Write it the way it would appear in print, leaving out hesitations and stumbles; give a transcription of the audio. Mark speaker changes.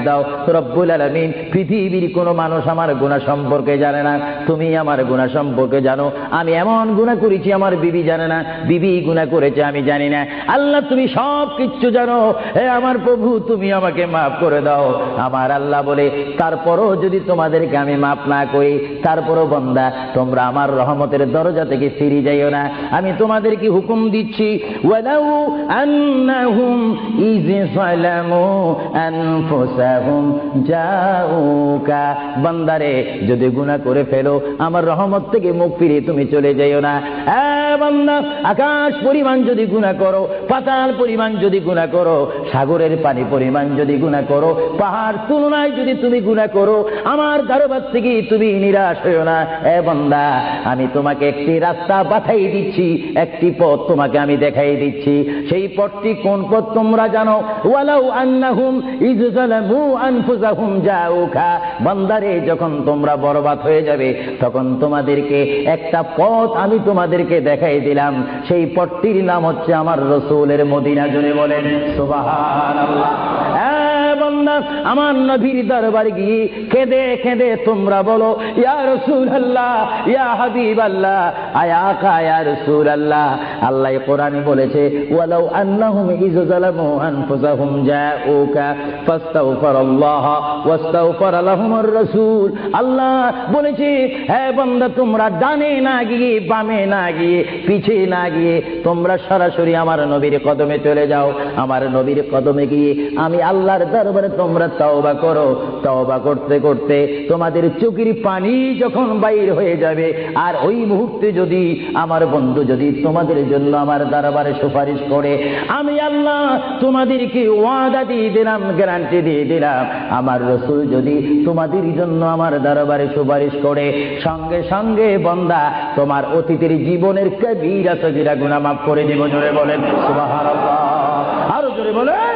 Speaker 1: দাও। রব্বুল আলামিন, পৃথিবীর কোনো মানুষ আমার গুনাহ সম্পর্কে জানে না, তুমি আমার গুনাহ সম্পর্কে জানো। আমি এমন গুনাহ করেছি আমার বিবি জানে না, বিবি গুনাহ করেছে আমি জানি না। আল্লাহ তুমি সব কিছু জানো, হে আমার প্রভু তুমি আমাকে মাফ করে দাও। আমার আল্লাহ বলে, তারপরও যদি তোমাদেরকে আমি মাফ না করি, তারপরও বান্দা তোমরা আমার রহমতের দরজা থেকে ফিরে যাইও না। আমি তোমাদেরকে হুকুম দিচ্ছি, ওয়ালাউ আন্নাহুম ইয যালামু আনফুসাহুম জাউকা, বান্দারে যদি গুনাহ করে ফেলো আমার রহমত থেকে মুখ ফিরিয়ে তুমি চলে যাইও না। বান্দা, আকাশ পরিমাণ যদি গুনাহ করো, পাতাল পরিমাণ যদি গুনাহ করো, সাগরের পানি পরিমাণ যদি গুনাহ করো, পাহাড় তুলনায় যদি তুমি গুনাহ করো, আমার দরবার থেকে তুমি নিরাশ হইও না। বান্দা, আমি তোমাকে একটি রাস্তা বাতাই দিচ্ছি, একটি পথ তোমাকে আমি দেখাই দিচ্ছি। সেই পথটি কোন পথ তোমরা জানো? ওয়ালাউ আন্নাহুম ইয যালামু আনফুসাহুম জাউকা, বান্দারে যখন তোমরা বরবাদ হয়ে যাবে তখন তোমাদেরকে একটা পথ আমি তোমাদেরকে দেখাই দিলাম। সেই পথটির নাম হচ্ছে আমার রাসূলের মদিনা। জোরে বলেন সুবহানাল্লাহ। বান্দা, আমার নবীর দরবারে গিয়ে কেঁদে কেঁদে তোমরা বলো, ইয়া রাসূলুল্লাহ, ইয়া হাবিবাল্লাহ, আয়া আকা ইয়া রাসূলুল্লাহ। আল্লাহ কোরআনে বলেছে, ওয়ালাউ আন্নাহুম ইয যালামু আনফুসাহুম জাউকা ফাস্তাগফিরুল্লাহ ওয়াস্তাগফার লাহুমুর রাসূল। আল্লাহ বলেছে, হে বান্দা তোমরা ডানে না গিয়ে, বামে না গিয়ে, পিছে না গিয়ে তোমরা সরাসরি আমার নবীর কদমে চলে যাও। আমার নবীর কদমে গিয়ে আমি আল্লাহর দরবারে তোমরা তওবা করো। তওবা করতে করতে তোমাদের চোখের পানি যখন বাইর হয়ে যাবে, আর ওই মুহূর্তে যদি আমার বন্ধু যদি তোমাদের জন্য আমার দরবারে সুপারিশ করে, আমি আল্লাহ তোমাদেরকে ওয়াদা দিয়ে দিলাম, গ্যারান্টি দিয়ে দিলাম, আমার রাসূল যদি তোমাদের জন্য আমার দরবারে সুপারিশ করে, সঙ্গে সঙ্গে বান্দা তোমার অতীতের জীবনের কবিরা সগীরা গুনাহ মাফ করে দিব। জোরে বলেন সুবহানাল্লাহ, আরো জোরে বলেন